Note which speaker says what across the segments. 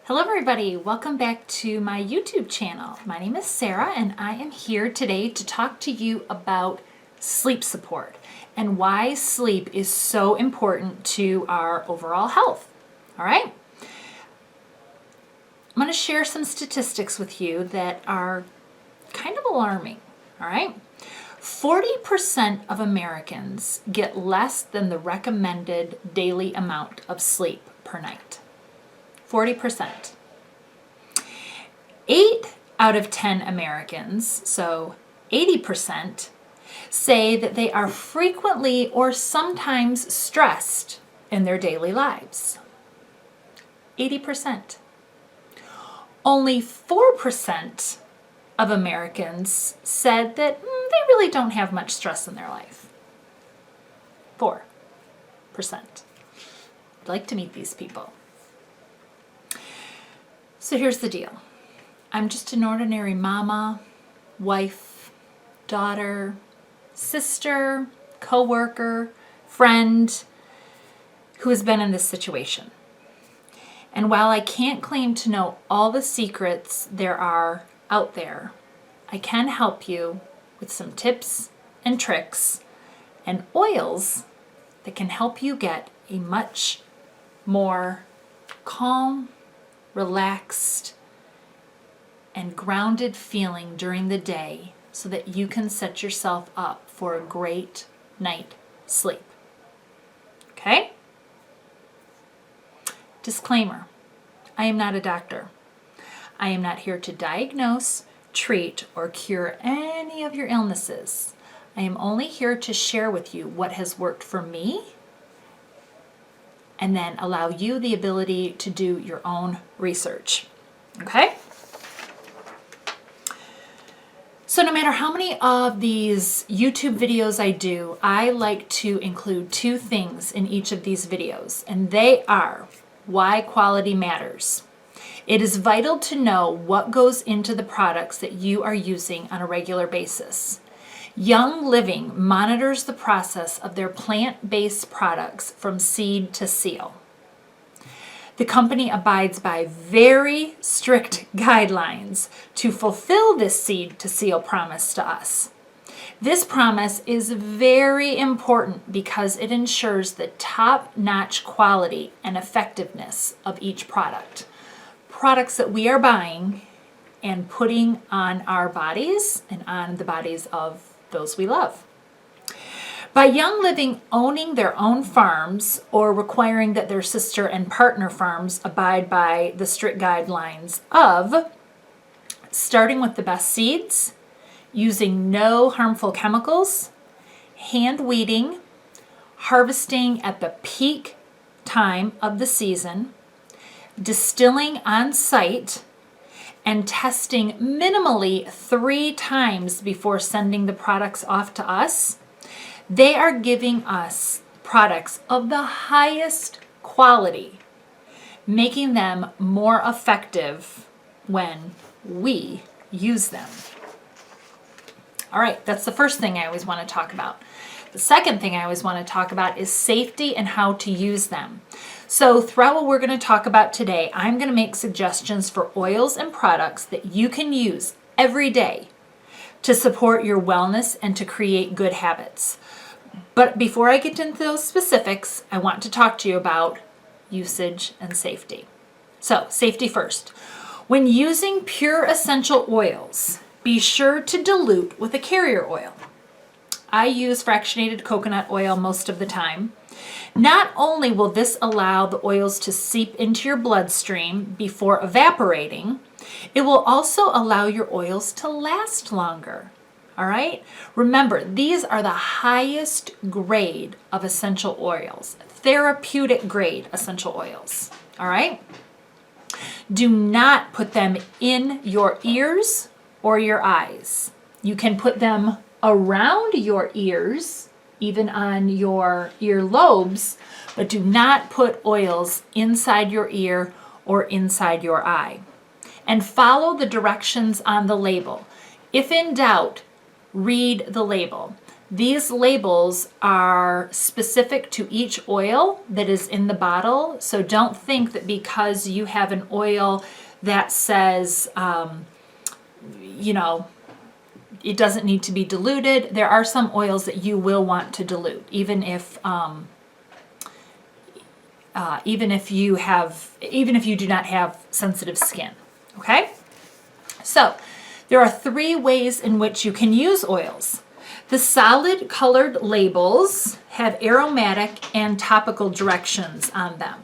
Speaker 1: Hello everybody, welcome back to my YouTube channel. My name is Sarah and I am here today to talk to you about sleep support and why sleep is so important to our overall health. All right? I'm going to share some statistics with you that are kind of alarming. All right? 40% of Americans get less than the recommended daily amount of sleep per night. 40%. 8 out of 10 Americans, so 80%, say that they are frequently or sometimes stressed in their daily lives. 80%. Only 4% of Americans said that they really don't have much stress in their life. 4%. I'd like to meet these people. So here's the deal. I'm just an ordinary mama, wife, daughter, sister, coworker, friend who has been in this situation. And while I can't claim to know all the secrets there are out there, I can help you with some tips and tricks and oils that can help you get a much more calm, relaxed, and grounded feeling during the day so that you can set yourself up for a great night sleep. Okay? Disclaimer, I am not a doctor. I am not here to diagnose, treat, or cure any of your illnesses. I am only here to share with you what has worked for me and then allow you the ability to do your own research. Okay? So no matter how many of these YouTube videos I do, I like to include two things in each of these videos, and they are why quality matters. It is vital to know what goes into the products that you are using on a regular basis. Young Living monitors the process of their plant-based products from seed to seal. The company abides by very strict guidelines to fulfill this seed to seal promise to us. This promise is very important because it ensures the top-notch quality and effectiveness of each product. Products that we are buying and putting on our bodies and on the bodies of those we love. By Young Living owning their own farms or requiring that their sister and partner farms abide by the strict guidelines of starting with the best seeds, using no harmful chemicals, hand weeding, harvesting at the peak time of the season, distilling on site, and testing minimally 3 times before sending the products off to us, they are giving us products of the highest quality, making them more effective when we use them. All right, that's the first thing I always want to talk about. The second thing I always want to talk about is safety and how to use them. So throughout what we're going to talk about today, I'm going to make suggestions for oils and products that you can use every day to support your wellness and to create good habits. But before I get into those specifics, I want to talk to you about usage and safety. So, safety first. When using pure essential oils, be sure to dilute with a carrier oil. I use fractionated coconut oil most of the time. Not only will this allow the oils to seep into your bloodstream before evaporating, it will also allow your oils to last longer. All right? Remember, these are the highest grade of essential oils, therapeutic grade essential oils. All right? Do not put them in your ears or your eyes. You can put them around your ears, even on your earlobes, but do not put oils inside your ear or inside your eye. And follow the directions on the label. If in doubt, read the label. These labels are specific to each oil that is in the bottle. So don't think that because you have an oil that says, it doesn't need to be diluted. There are some oils that you will want to dilute, even if you do not have sensitive skin. Okay? So there are 3 ways in which you can use oils. The solid colored labels have aromatic and topical directions on them.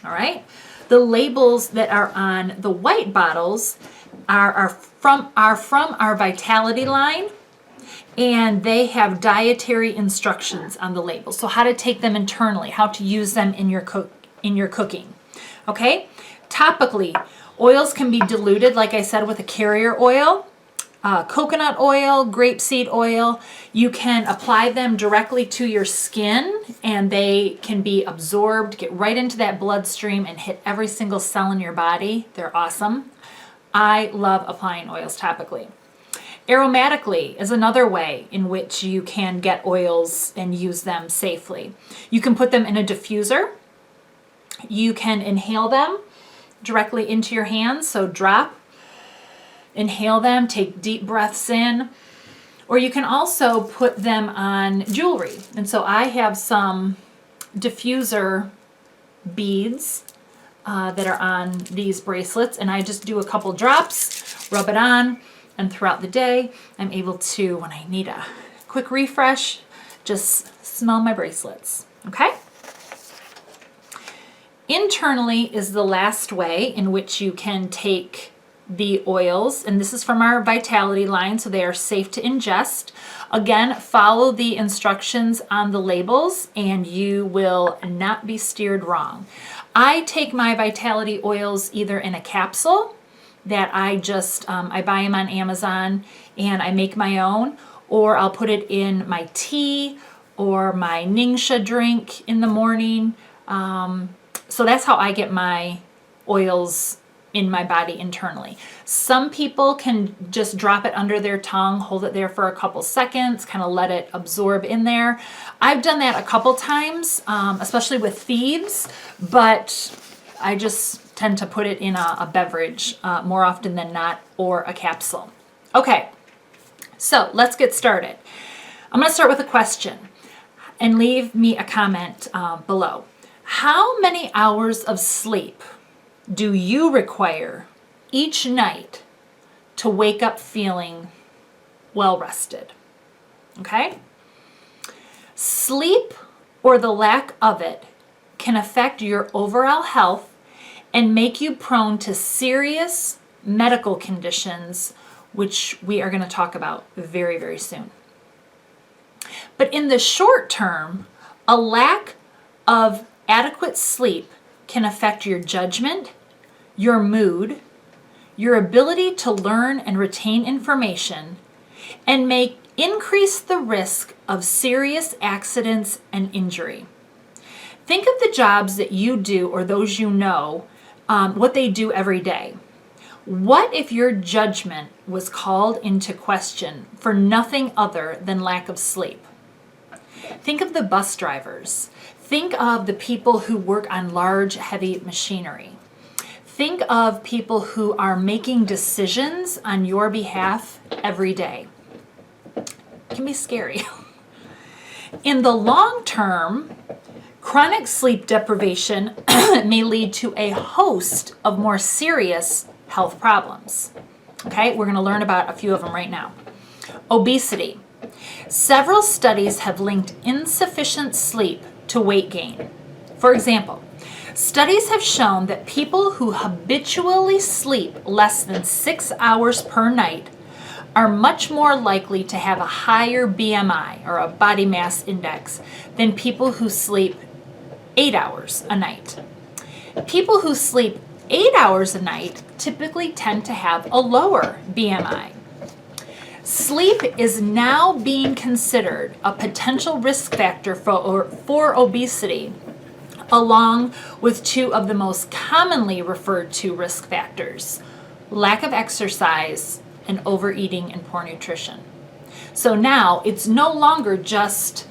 Speaker 1: All right? The labels that are on the white bottles are from our Vitality line, and they have dietary instructions on the labels. So how to take them internally, how to use them in your cooking. Okay? Topically, oils can be diluted, like I said, with a carrier oil, coconut oil, grapeseed oil. You can apply them directly to your skin, and they can be absorbed, get right into that bloodstream, and hit every single cell in your body. They're awesome. I love applying oils topically. Aromatically is another way in which you can get oils and use them safely. You can put them in a diffuser. You can inhale them directly into your hands. So drop, inhale them, take deep breaths in. Or you can also put them on jewelry. And so I have some diffuser beads that are on these bracelets, and I just do a couple drops, rub it on, and throughout the day, I'm able to, when I need a quick refresh, just smell my bracelets, okay? Internally is the last way in which you can take the oils, and this is from our Vitality line, so they are safe to ingest. Again, follow the instructions on the labels, and you will not be steered wrong. I take my Vitality oils either in a capsule that I buy them on Amazon and I make my own, or I'll put it in my tea or my Ningxia drink in the morning. So that's how I get my oils in my body internally. Some people can just drop it under their tongue, hold it there for a couple seconds, kind of let it absorb in there. I've done that a couple times, especially with thieves, but I just tend to put it in a beverage more often than not, or a capsule. Okay, so let's get started. I'm going to start with a question, and leave me a comment below. How many hours of sleep do you require each night to wake up feeling well rested? Okay? Sleep, or the lack of it, can affect your overall health and make you prone to serious medical conditions, which we are going to talk about very, very soon. But in the short term, a lack of adequate sleep can affect your judgment, your mood, your ability to learn and retain information, and may increase the risk of serious accidents and injury. Think of the jobs that you do, or those you know, what they do every day. What if your judgment was called into question for nothing other than lack of sleep? Think of the bus drivers. Think of the people who work on large, heavy machinery. Think of people who are making decisions on your behalf every day. It can be scary. In the long term, chronic sleep deprivation may lead to a host of more serious health problems. Okay, we're going to learn about a few of them right now. Obesity. Several studies have linked insufficient sleep to weight gain. For example, studies have shown that people who habitually sleep less than 6 hours per night are much more likely to have a higher BMI, or a body mass index, than people who sleep 8 hours a night. People who sleep 8 hours a night typically tend to have a lower BMI. Sleep is now being considered a potential risk factor for obesity, along with 2 of the most commonly referred to risk factors: lack of exercise and overeating and poor nutrition. So now it's no longer just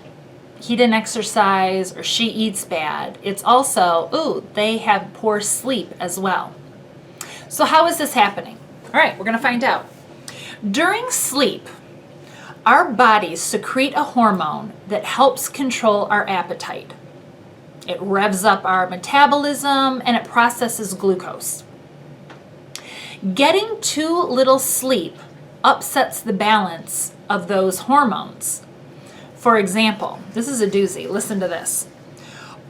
Speaker 1: he didn't exercise or she eats bad. It's also, ooh, they have poor sleep as well. So how is this happening? All right, we're going to find out. During sleep, our bodies secrete a hormone that helps control our appetite. It revs up our metabolism and it processes glucose. Getting too little sleep upsets the balance of those hormones. For example, this is a doozy. Listen to this.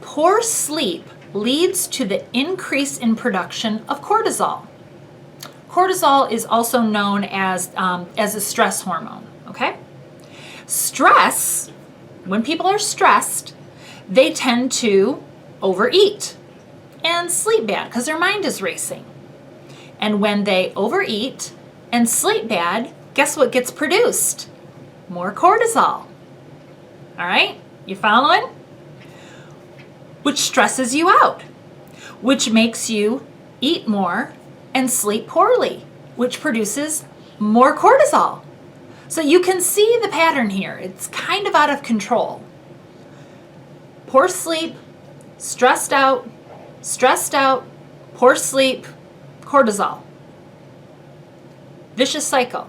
Speaker 1: Poor sleep leads to the increase in production of cortisol. Cortisol is also known as a stress hormone, okay? Stress, when people are stressed, they tend to overeat and sleep bad because their mind is racing. And when they overeat and sleep bad, guess what gets produced? More cortisol. All right, you following? Which stresses you out, which makes you eat more and sleep poorly, which produces more cortisol. So you can see the pattern here. It's kind of out of control. Poor sleep, stressed out, poor sleep, cortisol. Vicious cycle.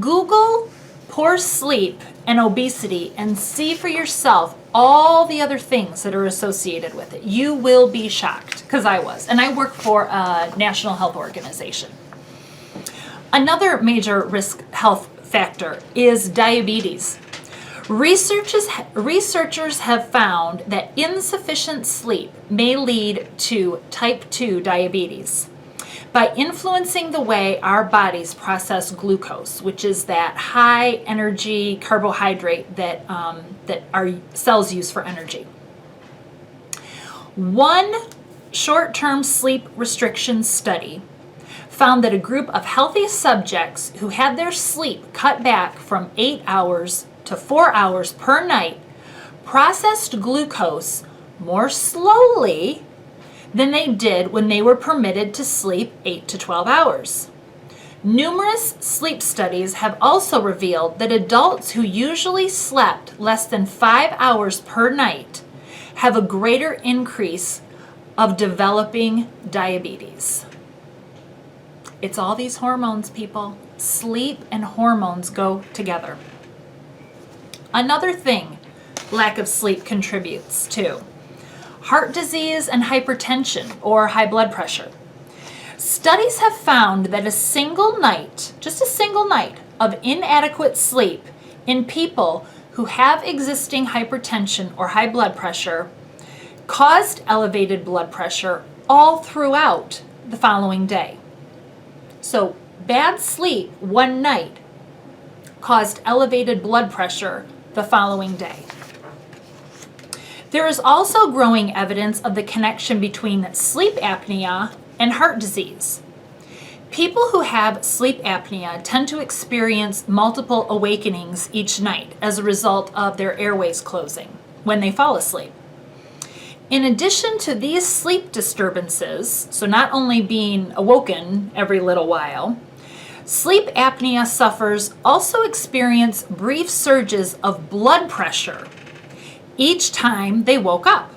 Speaker 1: Google poor sleep and obesity and see for yourself all the other things that are associated with it. You will be shocked, because I was. And I work for a national health organization. Another major risk health factor is diabetes. Researchers have found that insufficient sleep may lead to type 2 diabetes by influencing the way our bodies process glucose, which is that high energy carbohydrate that our cells use for energy. One short-term sleep restriction study found that a group of healthy subjects who had their sleep cut back from 8 hours to 4 hours per night processed glucose more slowly than they did when they were permitted to sleep 8 to 12 hours. Numerous sleep studies have also revealed that adults who usually slept less than 5 hours per night have a greater increase of developing diabetes. It's all these hormones, people. Sleep and hormones go together. Another thing lack of sleep contributes to: heart disease and hypertension or high blood pressure. Studies have found that a single night, just a single night of inadequate sleep in people who have existing hypertension or high blood pressure caused elevated blood pressure all throughout the following day. So bad sleep one night caused elevated blood pressure the following day. There is also growing evidence of the connection between sleep apnea and heart disease. People who have sleep apnea tend to experience multiple awakenings each night as a result of their airways closing when they fall asleep. In addition to these sleep disturbances, so not only being awoken every little while, sleep apnea sufferers also experience brief surges of blood pressure each time they woke up.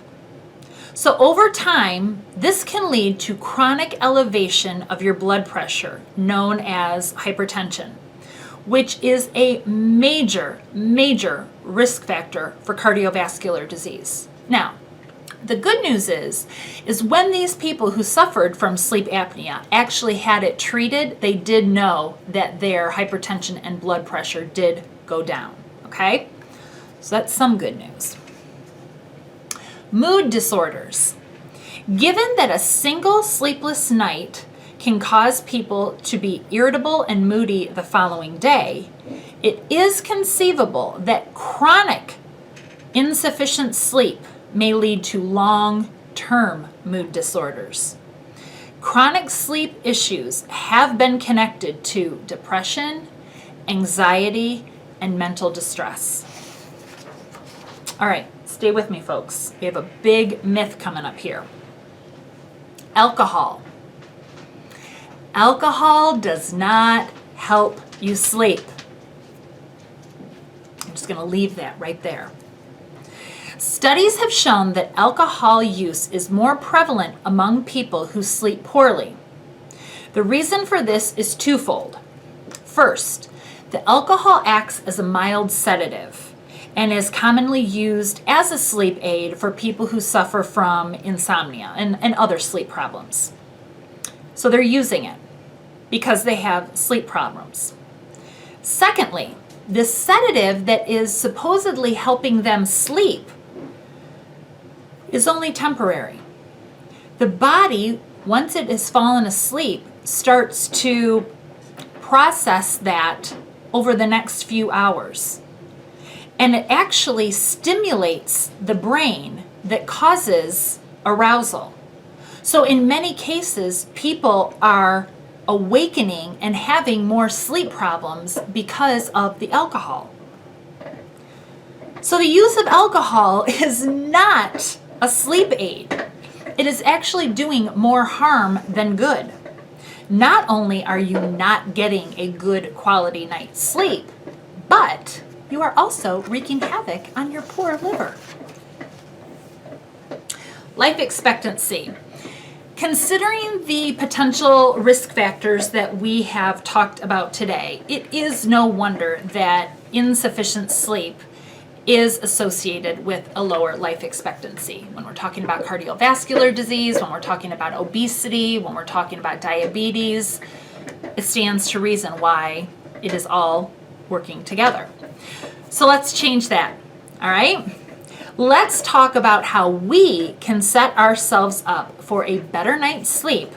Speaker 1: So over time, this can lead to chronic elevation of your blood pressure, known as hypertension, which is a major, major risk factor for cardiovascular disease. Now, the good news is when these people who suffered from sleep apnea actually had it treated, they did know that their hypertension and blood pressure did go down, okay? So that's some good news. Mood disorders. Given that a single sleepless night can cause people to be irritable and moody the following day, it is conceivable that chronic insufficient sleep may lead to long-term mood disorders. Chronic sleep issues have been connected to depression, anxiety, and mental distress. All right, stay with me, folks. We have a big myth coming up here. Alcohol. Alcohol does not help you sleep. going to leave that right there. Studies have shown that alcohol use is more prevalent among people who sleep poorly. The reason for this is twofold. First, the alcohol acts as a mild sedative and is commonly used as a sleep aid for people who suffer from insomnia and other sleep problems. So they're using it because they have sleep problems. Secondly, this sedative that is supposedly helping them sleep is only temporary. The body, once it has fallen asleep, starts to process that over the next few hours. And it actually stimulates the brain that causes arousal. So in many cases, people are awakening and having more sleep problems because of the alcohol. So the use of alcohol is not a sleep aid. It is actually doing more harm than good. Not only are you not getting a good quality night's sleep, but you are also wreaking havoc on your poor liver. Life expectancy. Considering the potential risk factors that we have talked about today, it is no wonder that insufficient sleep is associated with a lower life expectancy. When we're talking about cardiovascular disease, when we're talking about obesity, when we're talking about diabetes, it stands to reason why it is all working together. So let's change that, all right? Let's talk about how we can set ourselves up for a better night's sleep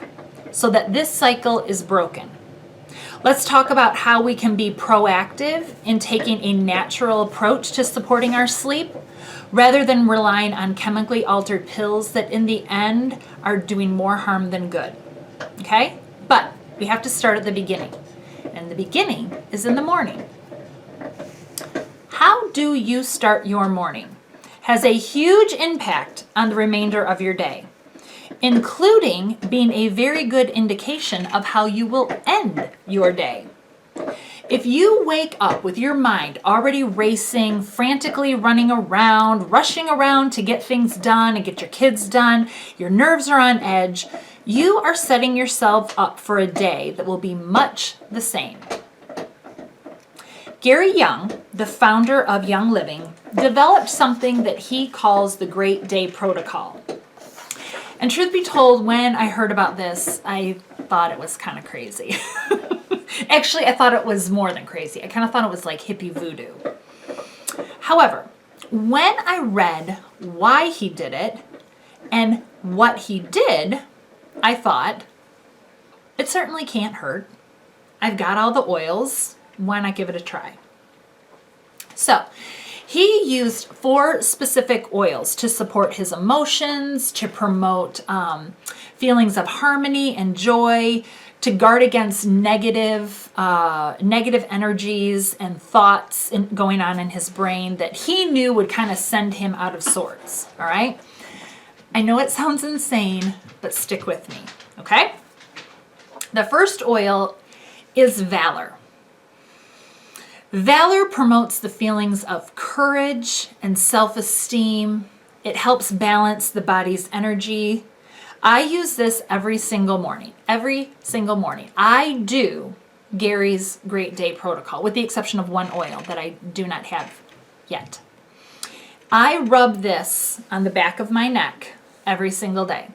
Speaker 1: so that this cycle is broken. Let's talk about how we can be proactive in taking a natural approach to supporting our sleep rather than relying on chemically altered pills that in the end are doing more harm than good. Okay? But we have to start at the beginning. And the beginning is in the morning. How do you start your morning has a huge impact on the remainder of your day, including being a very good indication of how you will end your day. If you wake up with your mind already racing, frantically running around, rushing around to get things done and get your kids done, your nerves are on edge, you are setting yourself up for a day that will be much the same. Gary Young, the founder of Young Living, developed something that he calls the Great Day Protocol. And truth be told, when I heard about this, I thought it was kind of crazy. Actually, I thought it was more than crazy. I kind of thought it was like hippie voodoo. However, when I read why he did it and what he did, I thought, it certainly can't hurt. I've got all the oils. Why not give it a try? So, he used 4 specific oils to support his emotions, to promote feelings of harmony and joy, to guard against negative energies and thoughts going on in his brain that he knew would kind of send him out of sorts. All right? I know it sounds insane, but stick with me. Okay? The first oil is Valor. Valor promotes the feelings of courage and self-esteem. It helps balance the body's energy. I use this every single morning. Every single morning. I do Gary's Great Day Protocol, with the exception of one oil that I do not have yet. I rub this on the back of my neck every single day,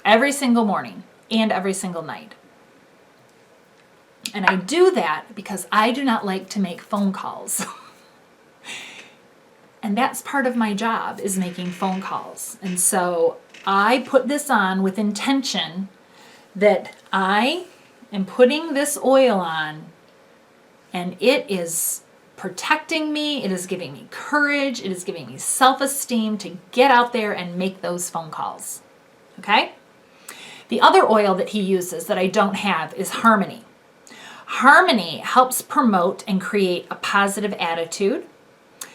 Speaker 1: every single morning, and every single night. And I do that because I do not like to make phone calls. And that's part of my job, is making phone calls. And so I put this on with intention that I am putting this oil on, and it is protecting me, it is giving me courage, it is giving me self-esteem to get out there and make those phone calls. Okay? The other oil that he uses that I don't have is Harmony. Harmony helps promote and create a positive attitude.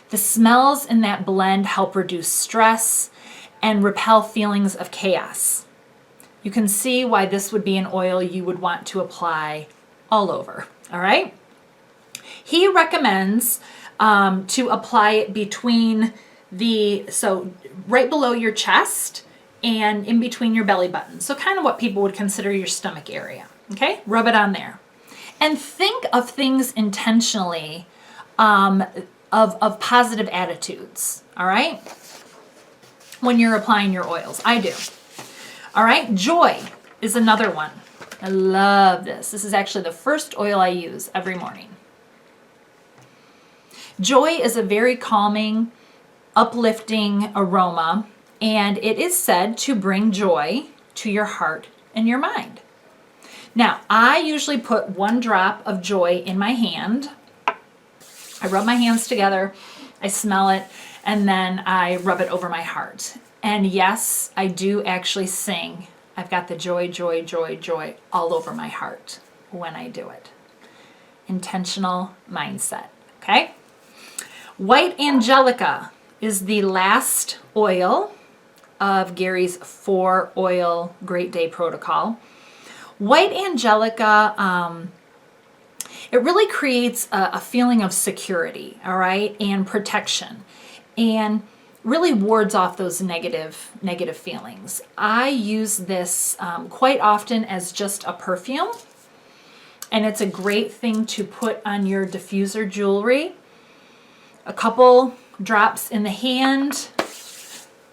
Speaker 1: The smells in that blend help reduce stress and repel feelings of chaos. You can see why this would be an oil you would want to apply all over, all right? He recommends to apply it between so right below your chest and in between your belly button. So kind of what people would consider your stomach area. Okay, rub it on there. And think of things intentionally of positive attitudes, all right? When you're applying your oils. I do. All right, joy is another one. I love this. This is actually the first oil I use every morning. Joy is a very calming, uplifting aroma, and it is said to bring joy to your heart and your mind. Now, I usually put 1 drop of joy in my hand. I rub my hands together, I smell it, and then I rub it over my heart. And yes, I do actually sing. I've got the joy, joy, joy, joy all over my heart when I do it. Intentional mindset, okay? White Angelica is the last oil of Gary's 4 oil Great Day Protocol. White Angelica, it really creates a feeling of security, all right, and protection, and really wards off those negative feelings. I use this quite often as just a perfume, and it's a great thing to put on your diffuser jewelry. A couple drops in the hand.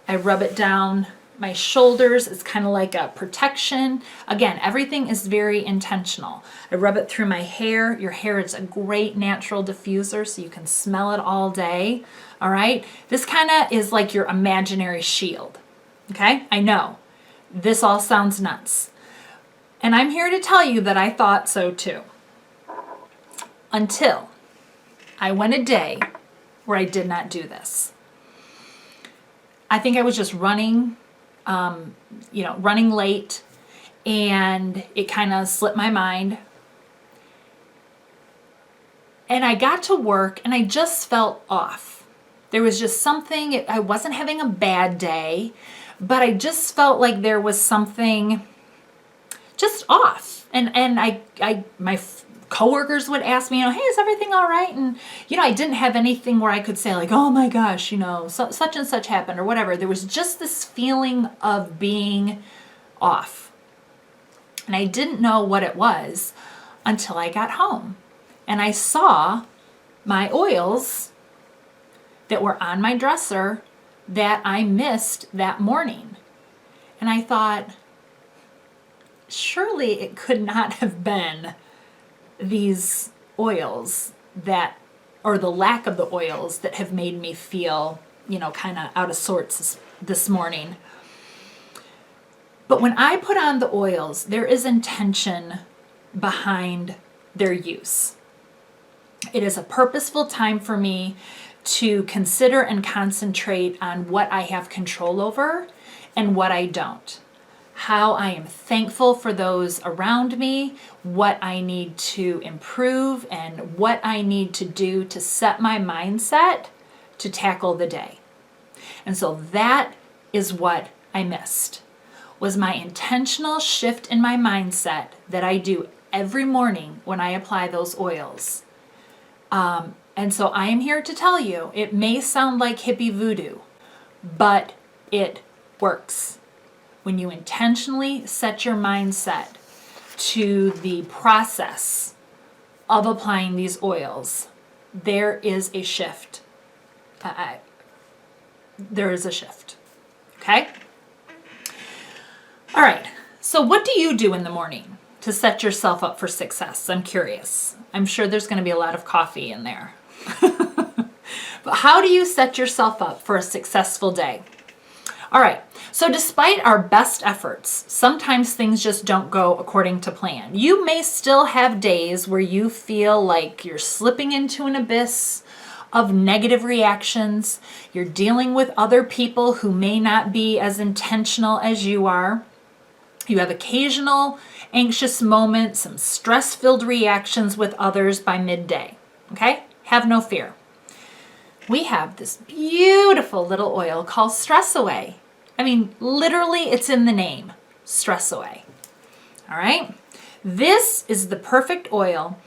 Speaker 1: I rub it down my shoulders. It's kind of like a protection. Again, everything is very intentional. I rub it through my hair. Your hair is a great natural diffuser, so you can smell it all day. All right. This kind of is like your imaginary shield. Okay. I know this all sounds nuts. And I'm here to tell you that I thought so too. Until I went a day where I did not do this. I think I was just running late, and it kind of slipped my mind. And I got to work and I just felt off. There was just something, I wasn't having a bad day, but I just felt like there was something just off. And my coworkers would ask me, hey, is everything all right? And, I didn't have anything where I could say like, oh my gosh, such and such happened or whatever. There was just this feeling of being off. And I didn't know what it was until I got home. And I saw my oils that were on my dresser that I missed that morning. And I thought, surely it could not have been these oils or the lack of the oils that have made me feel, kind of out of sorts this morning. But when I put on the oils, there is intention behind their use. It is a purposeful time for me to consider and concentrate on what I have control over and what I don't. How I am thankful for those around me, what I need to improve, and what I need to do to set my mindset to tackle the day. And so that is what I missed, was my intentional shift in my mindset that I do every morning when I apply those oils. And so I am here to tell you, it may sound like hippie voodoo, but it works. When you intentionally set your mindset to the process of applying these oils, there is a shift. There is a shift. Okay? All right. So what do you do in the morning to set yourself up for success? I'm curious. I'm sure there's going to be a lot of coffee in there. But how do you set yourself up for a successful day? All right. So despite our best efforts, sometimes things just don't go according to plan. You may still have days where you feel like you're slipping into an abyss of negative reactions. You're dealing with other people who may not be as intentional as you are. You have occasional anxious moments, some stress-filled reactions with others by midday. Okay? Have no fear. We have this beautiful little oil called Stress Away. I mean, literally, it's in the name, Stress Away. All right? This is the perfect oil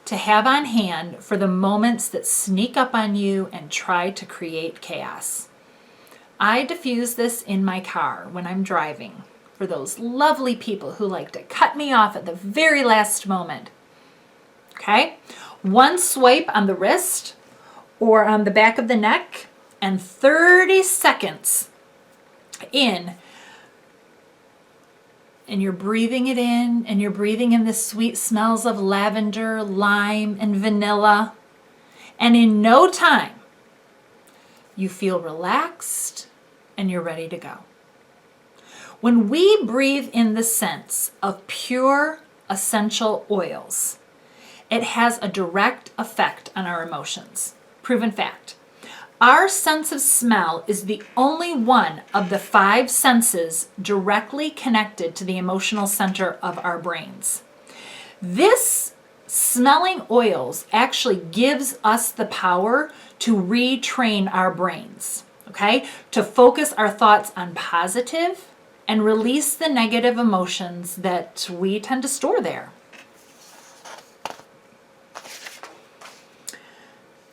Speaker 1: to have on hand for the moments that sneak up on you and try to create chaos. I diffuse this in my car when I'm driving for those lovely people who like to cut me off at the very last moment. Okay? One swipe on the wrist or on the back of the neck, and 30 seconds in, and you're breathing it in, and you're breathing in the sweet smells of lavender, lime, and vanilla. And in no time, you feel relaxed and you're ready to go. When we breathe in the scents of pure essential oils, it has a direct effect on our emotions. Proven fact. Our sense of smell is the only one of the 5 senses directly connected to the emotional center of our brains. This smelling oils actually gives us the power to retrain our brains, okay? To focus our thoughts on positive and release the negative emotions that we tend to store there.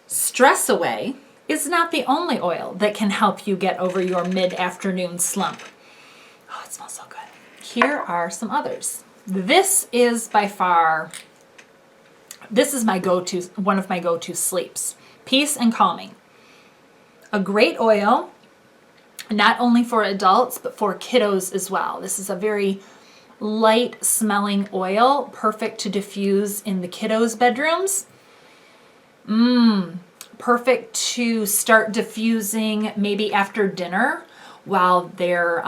Speaker 1: Stress Away is not the only oil that can help you get over your mid-afternoon slump. Oh, it smells so good. Here are some others. This is by far, this is my go-to, one of my go-to sleeps. Peace and Calming. A great oil, not only for adults, but for kiddos as well. This is a very light smelling oil, perfect to diffuse in the kiddos' bedrooms. Perfect to start diffusing maybe after dinner while they're,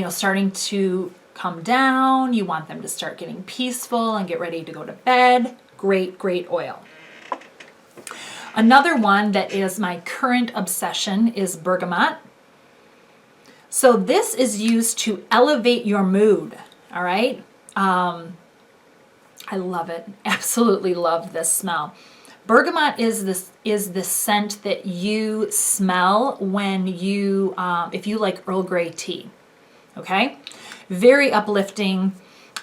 Speaker 1: starting to come down. You want them to start getting peaceful and get ready to go to bed. Great, great oil. Another one that is my current obsession is bergamot. So this is used to elevate your mood, all right? I love it. Absolutely love this smell. Bergamot is the scent that you smell when you, if you like Earl Grey tea, okay? Very uplifting.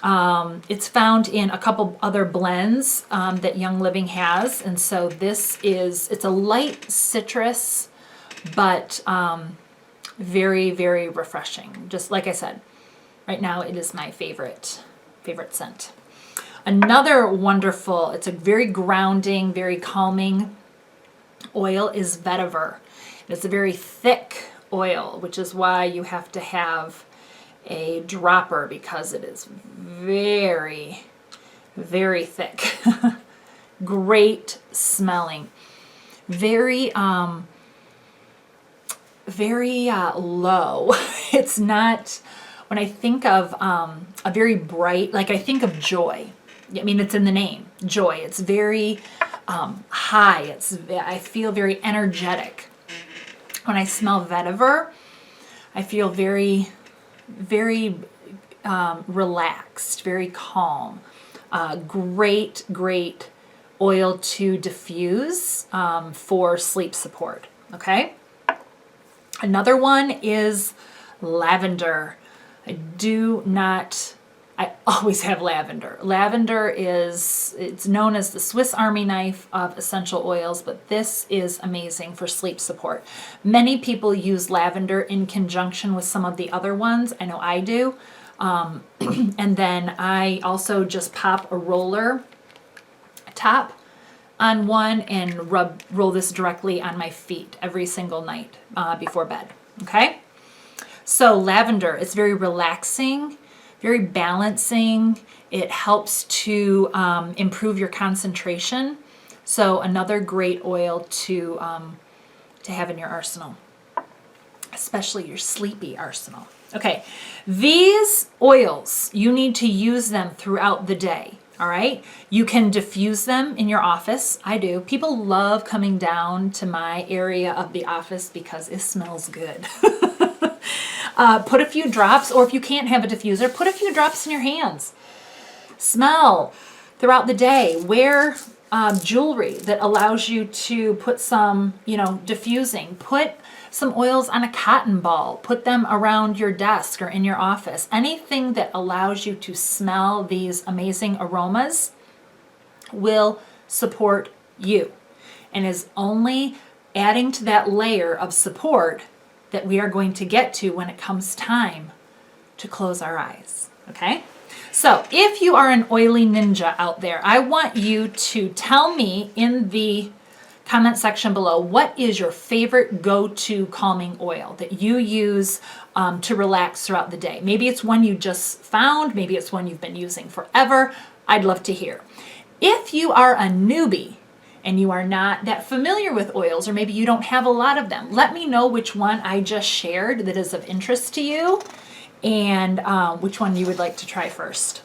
Speaker 1: It's found in a couple other blends that Young Living has, and so it's a light citrus, but very, very refreshing. Just like I said, right now it is my favorite scent. Another wonderful, it's a very grounding, very calming oil is vetiver. It's a very thick oil, which is why you have to have a dropper because it is very, very thick. Great smelling. Very, very low. It's not, when I think of a very bright, like I think of joy. I mean, it's in the name, joy. It's very high. I feel very energetic. When I smell vetiver, I feel very, very relaxed, very calm. Great, great oil to diffuse for sleep support, okay? Another one is lavender. I always have lavender. Lavender it's known as the Swiss Army knife of essential oils, but this is amazing for sleep support. Many people use lavender in conjunction with some of the other ones. I know I do. And then I also just pop a roller top on one and roll this directly on my feet every single night before bed. Okay? So lavender, it's very relaxing, very balancing. It helps to improve your concentration. So another great oil to have in your arsenal, especially your sleepy arsenal. Okay, these oils, you need to use them throughout the day. All right, you can diffuse them in your office. I do. People love coming down to my area of the office because it smells good. Put a few drops, or if you can't have a diffuser, put a few drops in your hands. Smell throughout the day. Wear jewelry that allows you to put some, diffusing. Put some oils on a cotton ball. Put them around your desk or in your office. Anything that allows you to smell these amazing aromas will support you and is only adding to that layer of support that we are going to get to when it comes time to close our eyes. Okay? So if you are an oily ninja out there, I want you to tell me in the comment section below, what is your favorite go-to calming oil that you use to relax throughout the day? Maybe it's one you just found, maybe it's one you've been using forever. I'd love to hear. If you are a newbie and you are not that familiar with oils, or maybe you don't have a lot of them, let me know which one I just shared that is of interest to you and which one you would like to try first.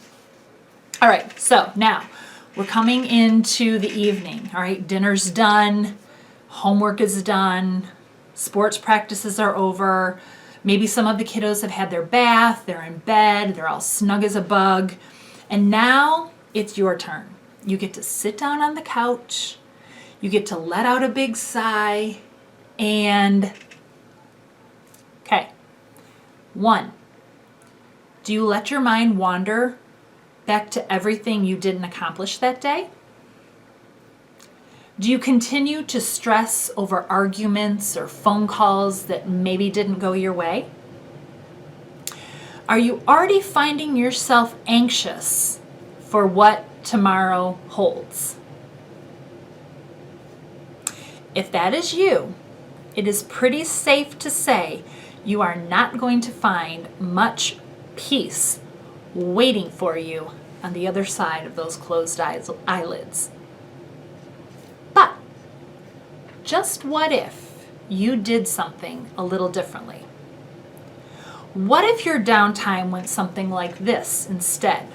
Speaker 1: All right, so now we're coming into the evening. All right, dinner's done, homework is done, sports practices are over. Maybe some of the kiddos have had their bath, they're in bed, they're all snug as a bug. And now it's your turn. You get to sit down on the couch, you get to let out a big sigh, and okay, 1, do you let your mind wander back to everything you didn't accomplish that day? Do you continue to stress over arguments or phone calls that maybe didn't go your way? Are you already finding yourself anxious for what tomorrow holds? If that is you, it is pretty safe to say you are not going to find much peace waiting for you on the other side of those closed eyelids. But just what if you did something a little differently? What if your downtime went something like this instead?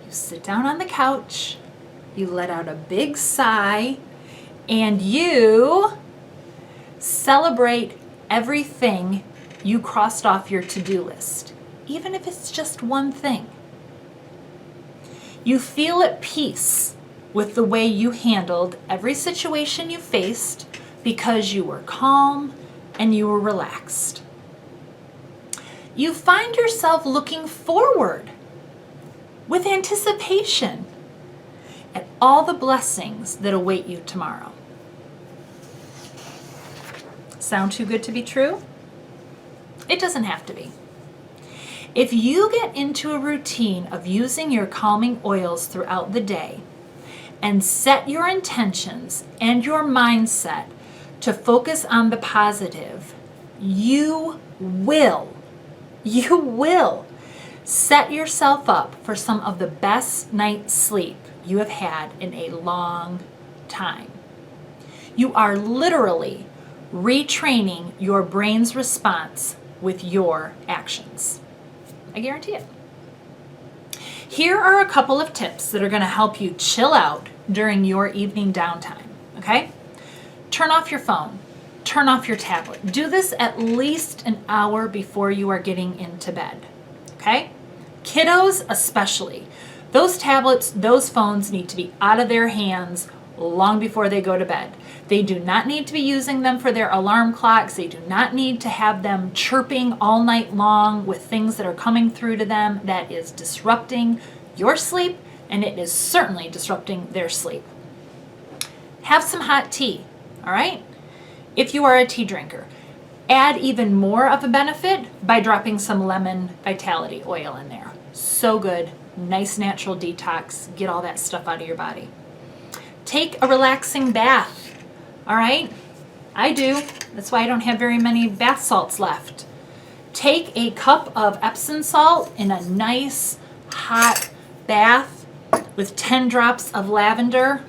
Speaker 1: You sit down on the couch, you let out a big sigh, and you celebrate everything you crossed off your to-do list, even if it's just one thing. You feel at peace with the way you handled every situation you faced because you were calm and you were relaxed. You find yourself looking forward with anticipation at all the blessings that await you tomorrow. Sound too good to be true? It doesn't have to be. If you get into a routine of using your calming oils throughout the day and set your intentions and your mindset to focus on the positive, you will set yourself up for some of the best night's sleep you have had in a long time. You are literally retraining your brain's response with your actions. I guarantee it. Here are a couple of tips that are going to help you chill out during your evening downtime, okay? Turn off your phone. Turn off your tablet. Do this at least an hour before you are getting into bed, okay? Kiddos especially. Those tablets, those phones need to be out of their hands long before they go to bed. They do not need to be using them for their alarm clocks. They do not need to have them chirping all night long with things that are coming through to them. That is disrupting your sleep, and it is certainly disrupting their sleep. Have some hot tea, all right? If you are a tea drinker, add even more of a benefit by dropping some lemon vitality oil in there. So good, nice natural detox, get all that stuff out of your body. Take a relaxing bath. All right, I do. That's why I don't have very many bath salts left. Take a cup of Epsom salt in a nice hot bath with 10 drops of lavender.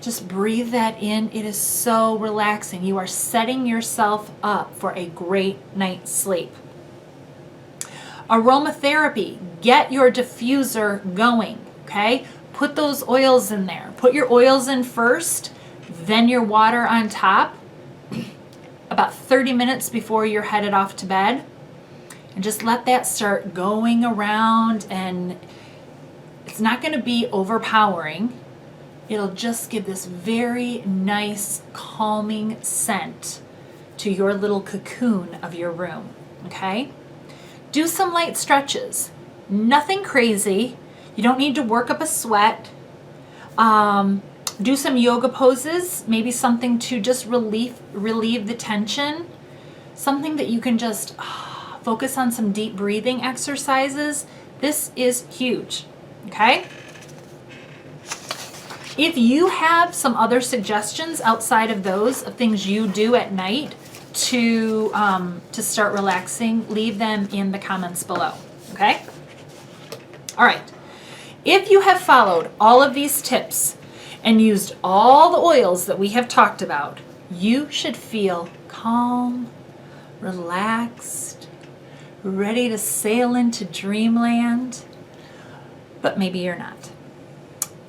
Speaker 1: Just breathe that in. It is so relaxing. You are setting yourself up for a great night's sleep. Aromatherapy. Get your diffuser going, okay? Put those oils in there. Put your oils in first, then your water on top, about 30 minutes before you're headed off to bed. And just let that start going around, and it's not going to be overpowering. It'll just give this very nice, calming scent to your little cocoon of your room, okay? Do some light stretches. Nothing crazy. You don't need to work up a sweat. Do some yoga poses, maybe something to just relieve the tension, something that you can just focus on, some deep breathing exercises. This is huge, okay? If you have some other suggestions outside of those, of things you do at night to start relaxing, leave them in the comments below, okay? All right. If you have followed all of these tips and used all the oils that we have talked about, you should feel calm, relaxed, ready to sail into dreamland, but maybe you're not.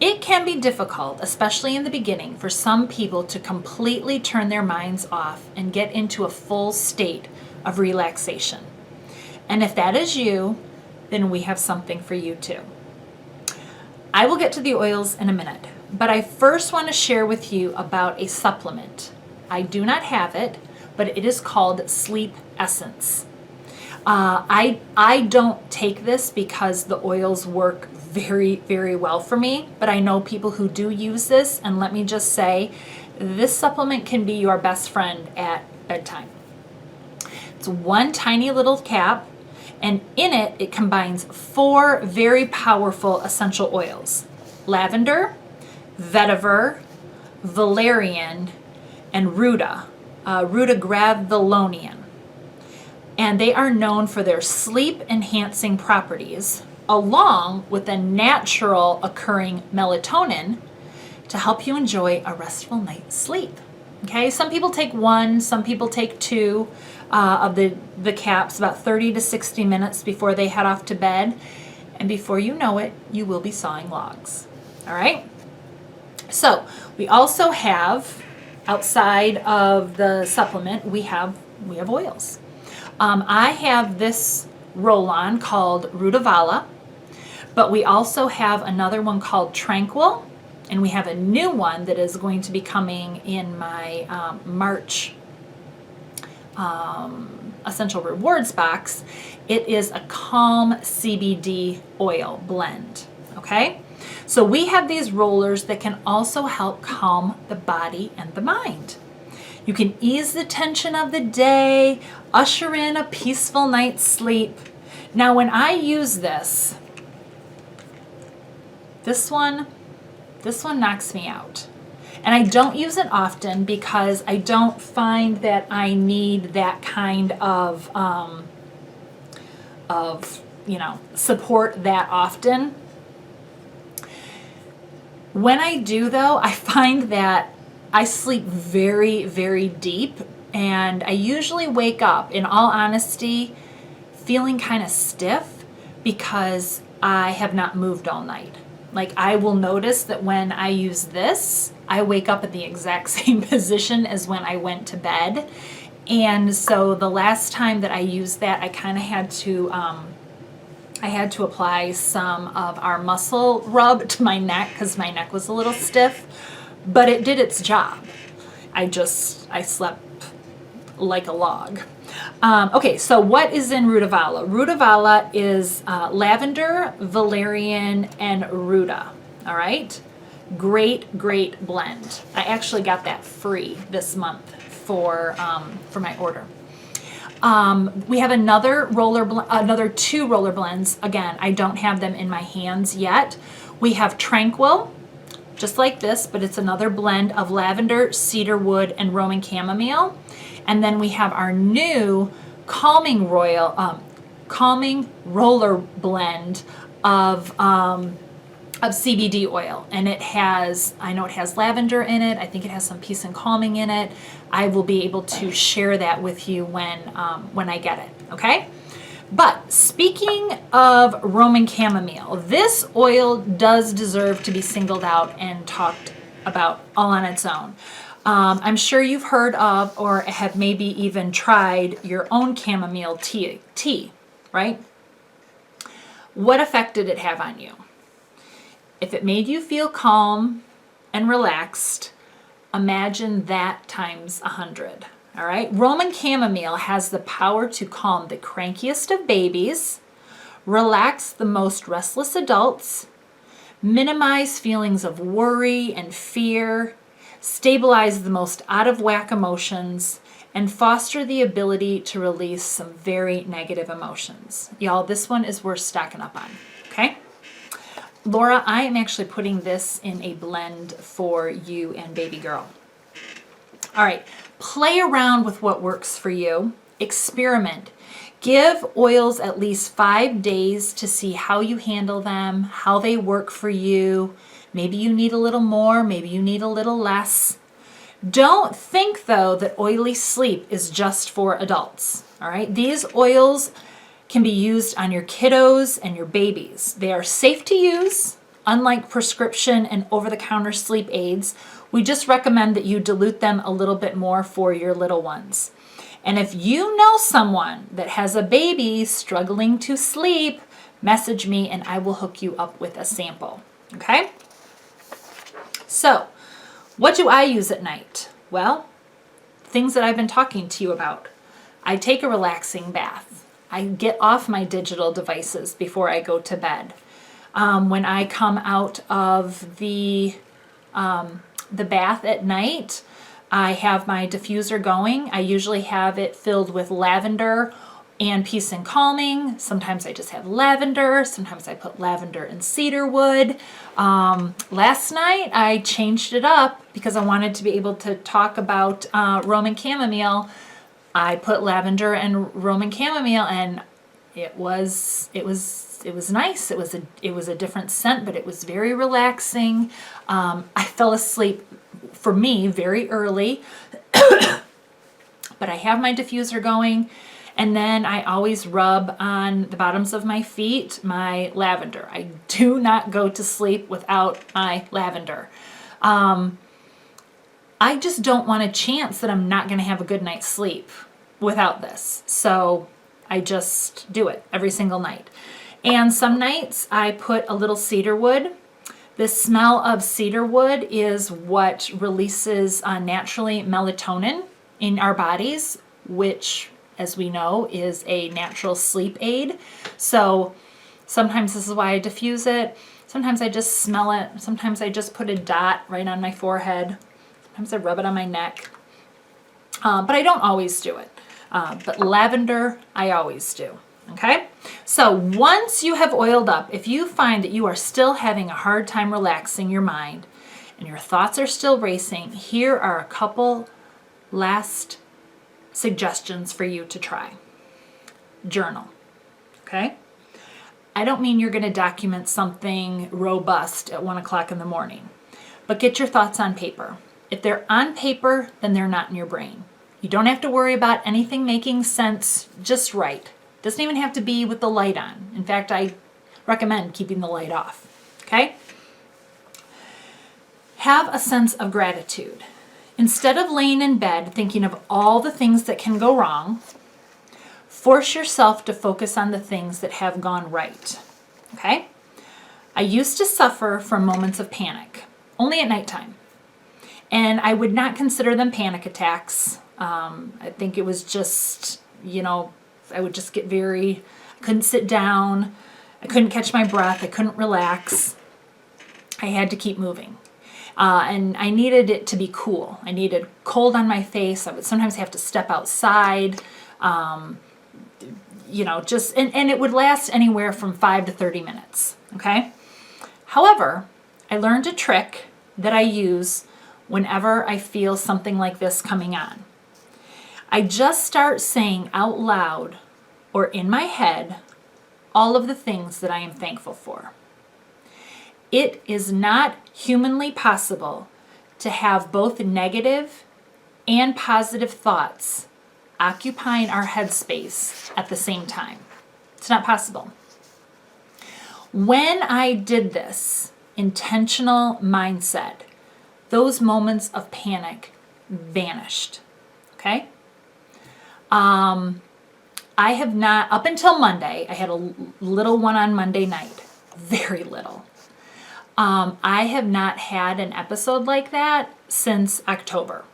Speaker 1: It can be difficult, especially in the beginning, for some people to completely turn their minds off and get into a full state of relaxation. And if that is you, then we have something for you too. I will get to the oils in a minute, but I first want to share with you about a supplement. I do not have it, but it is called Sleep Essence. I don't take this because the oils work very, very well for me, but I know people who do use this, and let me just say, this supplement can be your best friend at bedtime. It's one tiny little cap, and in it, it combines 4 very powerful essential oils: lavender, vetiver, valerian, and rutagravelonian. And they are known for their sleep-enhancing properties, along with the natural occurring melatonin to help you enjoy a restful night's sleep. Okay, some people take 1, some people take 2 of the caps, about 30 to 60 minutes before they head off to bed. And before you know it, you will be sawing logs. All right? So we also have, outside of the supplement, we have oils. I have this roll-on called Rutavala, but we also have another one called Tranquil, and we have a new one that is going to be coming in my March Essential Rewards box. It is a Calm CBD oil blend, okay? So we have these rollers that can also help calm the body and the mind. You can ease the tension of the day, usher in a peaceful night's sleep. Now, when I use this one knocks me out. And I don't use it often because I don't find that I need that kind of support that often. When I do, though, I find that I sleep very, very deep, and I usually wake up, in all honesty, feeling kind of stiff because I have not moved all night. Like, I will notice that when I use this, I wake up in the exact same position as when I went to bed. And so the last time that I used that, I kind of had to apply some of our muscle rub to my neck because my neck was a little stiff, but it did its job. I slept like a log. Okay, so what is in Rutavala? Rutavala is lavender, valerian, and ruta. All right, great blend. I actually got that free this month for my order. We have another 2 roller blends. Again, I don't have them in my hands yet. We have Tranquil, just like this, but it's another blend of lavender, cedarwood, and Roman chamomile. And then we have our new calming roller blend of CBD oil, and I know it has lavender in it. I think it has some peace and calming in it. I will be able to share that with you when I get it. Okay. But speaking of Roman chamomile, this oil does deserve to be singled out and talked about all on its own. I'm sure you've heard of or have maybe even tried your own chamomile tea, right? What effect did it have on you? If it made you feel calm and relaxed, imagine that times 100. All right. Roman chamomile has the power to calm the crankiest of babies, relax the most restless adults, minimize feelings of worry and fear, stabilize the most out of whack emotions, and foster the ability to release some very negative emotions. Y'all, this one is worth stocking up on, okay? Laura, I am actually putting this in a blend for you and baby girl. All right, play around with what works for you. Experiment. Give oils at least 5 days to see how you handle them, how they work for you. Maybe you need a little more, maybe you need a little less. Don't think, though, that oily sleep is just for adults, all right? These oils can be used on your kiddos and your babies. They are safe to use, unlike prescription and over-the-counter sleep aids. We just recommend that you dilute them a little bit more for your little ones. And if you know someone that has a baby struggling to sleep, message me and I will hook you up with a sample, okay? So, what do I use at night? Well, things that I've been talking to you about. I take a relaxing bath. I get off my digital devices before I go to bed. When I come out of the bath at night, I have my diffuser going. I usually have it filled with lavender and peace and calming. Sometimes I just have lavender. Sometimes I put lavender and cedarwood. Last night I changed it up because I wanted to be able to talk about Roman chamomile. I put lavender and Roman chamomile, and it was nice. It was a different scent, but it was very relaxing. I fell asleep, for me, very early, but I have my diffuser going. And then I always rub on the bottoms of my feet my lavender. I do not go to sleep without my lavender. I just don't want a chance that I'm not going to have a good night's sleep without this. So I just do it every single night. And some nights I put a little cedarwood. The smell of cedarwood is what releases naturally melatonin in our bodies, which, as we know, is a natural sleep aid. So sometimes this is why I diffuse it. Sometimes I just smell it. Sometimes I just put a dot right on my forehead. Sometimes I rub it on my neck. But I don't always do it. But lavender, I always do. Okay? So once you have oiled up, if you find that you are still having a hard time relaxing your mind and your thoughts are still racing, here are a couple last suggestions for you to try. Journal. Okay? I don't mean you're going to document something robust at 1 o'clock in the morning, but get your thoughts on paper. If they're on paper, then they're not in your brain. You don't have to worry about anything making sense, just write. Doesn't even have to be with the light on. In fact, I recommend keeping the light off. Okay? Have a sense of gratitude. Instead of laying in bed thinking of all the things that can go wrong, force yourself to focus on the things that have gone right. Okay? I used to suffer from moments of panic, only at nighttime. And I would not consider them panic attacks. I think it was just, I would just get I couldn't sit down. I couldn't catch my breath. I couldn't relax. I had to keep moving. And I needed it to be cool. I needed cold on my face. I would sometimes have to step outside. And it would last anywhere from 5 to 30 minutes. Okay? However, I learned a trick that I use whenever I feel something like this coming on. I just start saying out loud or in my head all of the things that I am thankful for. It is not humanly possible to have both negative and positive thoughts occupying our headspace at the same time. It's not possible. When I did this intentional mindset, those moments of panic vanished. Okay? I have not, up until Monday, I had a little one on Monday night. Very little. I have not had an episode like that since October.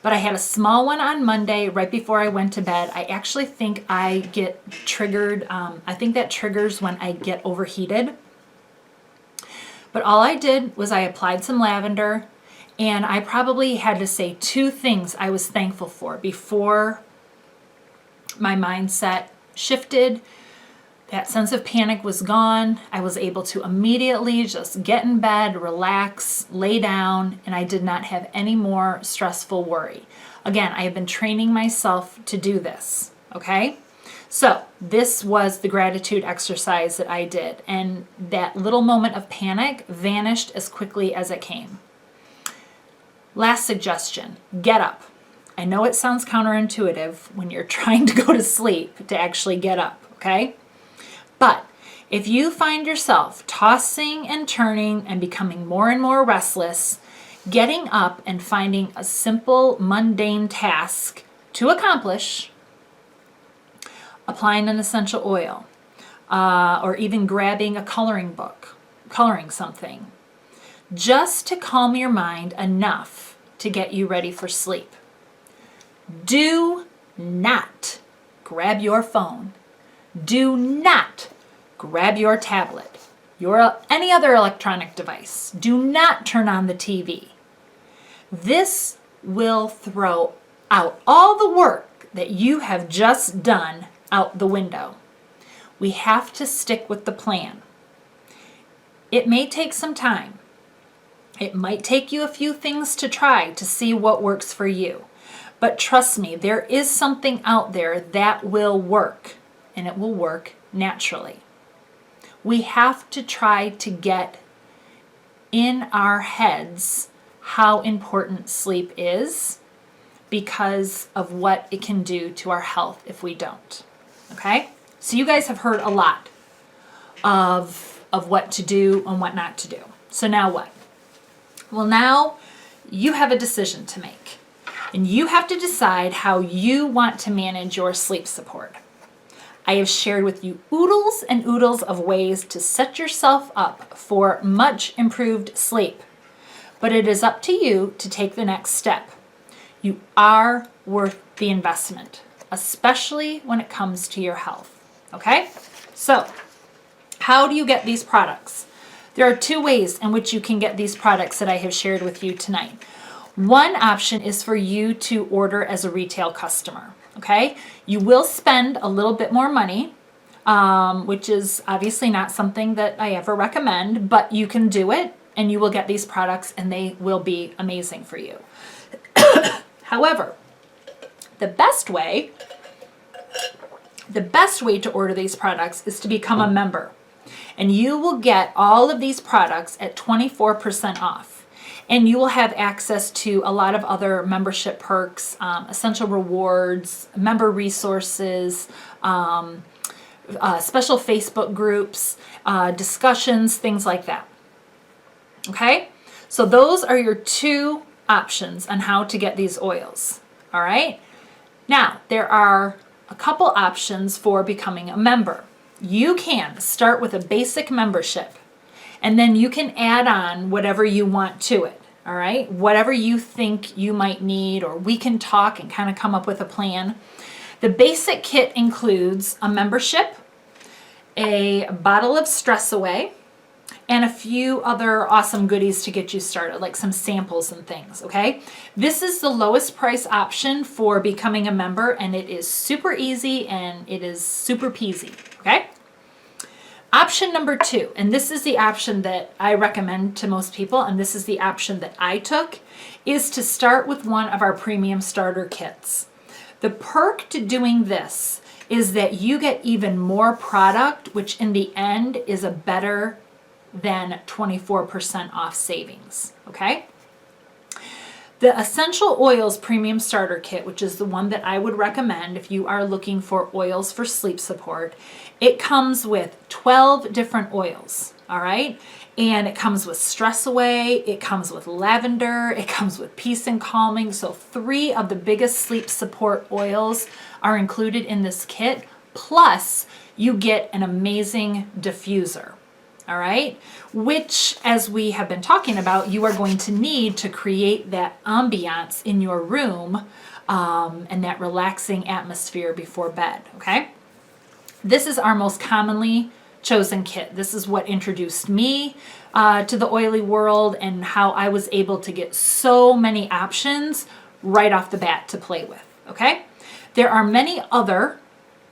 Speaker 1: But I had a small one on Monday right before I went to bed. I actually think I get triggered. I think that triggers when I get overheated. But all I did was I applied some lavender, and I probably had to say 2 things I was thankful for before my mindset shifted. That sense of panic was gone. I was able to immediately just get in bed, relax, lay down, and I did not have any more stressful worry. Again, I have been training myself to do this, okay? So this was the gratitude exercise that I did, and that little moment of panic vanished as quickly as it came. Last suggestion, get up. I know it sounds counterintuitive when you're trying to go to sleep to actually get up, okay? But if you find yourself tossing and turning and becoming more and more restless, getting up and finding a simple, mundane task to accomplish, applying an essential oil, or even grabbing a coloring book, coloring something, just to calm your mind enough to get you ready for sleep. Do not grab your phone. Do not grab your tablet, any other electronic device. Do not turn on the TV. This will throw out all the work that you have just done out the window. We have to stick with the plan. It may take some time. It might take you a few things to try to see what works for you. But trust me, there is something out there that will work, and it will work naturally. We have to try to get in our heads how important sleep is because of what it can do to our health if we don't. Okay? So you guys have heard a lot of what to do and what not to do. So now what? Well, now you have a decision to make. And you have to decide how you want to manage your sleep support. I have shared with you oodles and oodles of ways to set yourself up for much improved sleep. But it is up to you to take the next step. You are worth the investment, especially when it comes to your health. Okay? So, how do you get these products? There are 2 ways in which you can get these products that I have shared with you tonight. One option is for you to order as a retail customer. Okay? You will spend a little bit more money, which is obviously not something that I ever recommend, but you can do it and you will get these products and they will be amazing for you. However, the best way to order these products is to become a member. And you will get all of these products at 24% off. And you will have access to a lot of other membership perks, essential rewards, member resources, special Facebook groups, discussions, things like that. Okay? So those are your 2 options on how to get these oils. All right? Now, there are a couple options for becoming a member. You can start with a basic membership, and then you can add on whatever you want to it. All right? Whatever you think you might need, or we can talk and kind of come up with a plan. The basic kit includes a membership, a bottle of Stress Away, and a few other awesome goodies to get you started, like some samples and things, okay? This is the lowest price option for becoming a member, and it is super easy and it is super peasy, okay? Option number 2, and this is the option that I recommend to most people, and this is the option that I took, is to start with one of our premium starter kits. The perk to doing this is that you get even more product, which in the end is a better than 24% off savings, okay? The Essential Oils Premium Starter Kit, which is the one that I would recommend if you are looking for oils for sleep support, it comes with 12 different oils, all right? And it comes with Stress Away, it comes with lavender, it comes with peace and calming. So 3 of the biggest sleep support oils are included in this kit, plus you get an amazing diffuser. All right, which, as we have been talking about, you are going to need to create that ambiance in your room and that relaxing atmosphere before bed, okay? This is our most commonly chosen kit. This is what introduced me to the oily world and how I was able to get so many options right off the bat to play with, okay? There are many other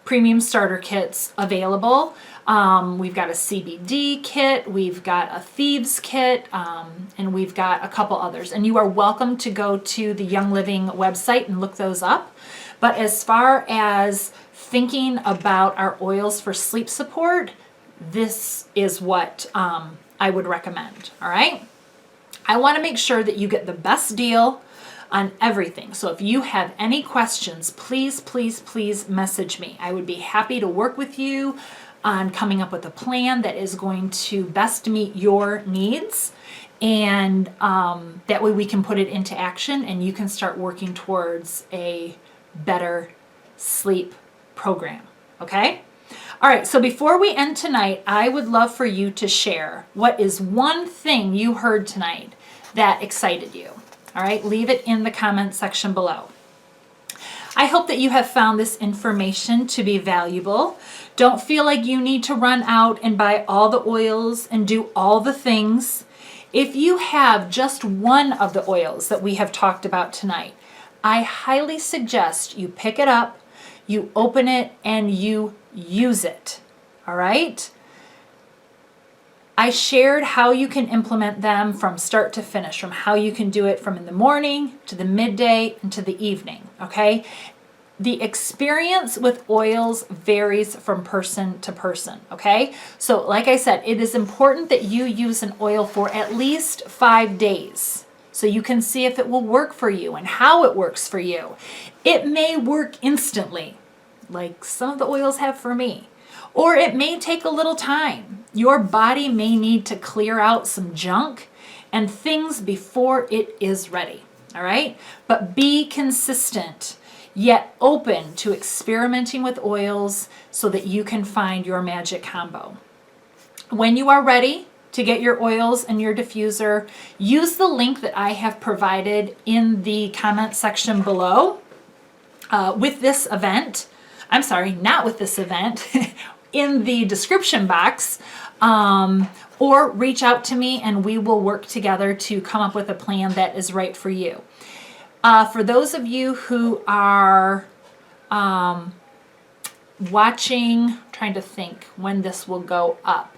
Speaker 1: premium starter kits available. We've got a CBD kit, we've got a Thieves kit, and we've got a couple others. And you are welcome to go to the Young Living website and look those up. But as far as thinking about our oils for sleep support, this is what I would recommend, all right? I want to make sure that you get the best deal on everything. So if you have any questions, please, please, please message me. I would be happy to work with you on coming up with a plan that is going to best meet your needs. And that way we can put it into action and you can start working towards a better sleep program, okay? All right, so before we end tonight, I would love for you to share what is one thing you heard tonight that excited you. All right, leave it in the comment section below. I hope that you have found this information to be valuable. Don't feel like you need to run out and buy all the oils and do all the things. If you have just one of the oils that we have talked about tonight, I highly suggest you pick it up, you open it, and you use it. All right? I shared how you can implement them from start to finish, from how you can do it from in the morning to the midday and to the evening, okay? The experience with oils varies from person to person, okay? So like I said, it is important that you use an oil for at least 5 days so you can see if it will work for you and how it works for you. It may work instantly, like some of the oils have for me. Or it may take a little time. Your body may need to clear out some junk and things before it is ready, all right? But be consistent, yet open to experimenting with oils so that you can find your magic combo. When you are ready to get your oils and your diffuser, use the link that I have provided in the comment section below with this event. I'm sorry, not with this event. In the description box, or reach out to me and we will work together to come up with a plan that is right for you. For those of you who are watching, trying to think when this will go up.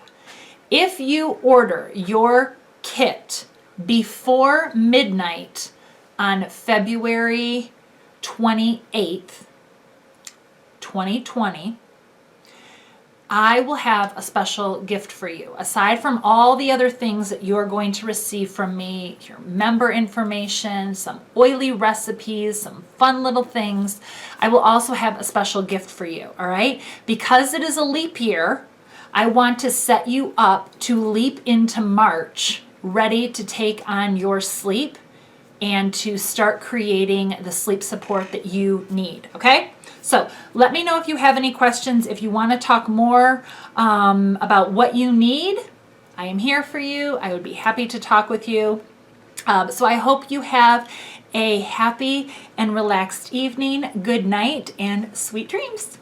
Speaker 1: If you order your kit before midnight on February 28th, 2020, I will have a special gift for you. Aside from all the other things that you're going to receive from me, your member information, some oily recipes, some fun little things, I will also have a special gift for you, all right? Because it is a leap year, I want to set you up to leap into March, ready to take on your sleep and to start creating the sleep support that you need, okay? So let me know if you have any questions. If you want to talk more about what you need, I am here for you. I would be happy to talk with you. So I hope you have a happy and relaxed evening. Good night and sweet dreams.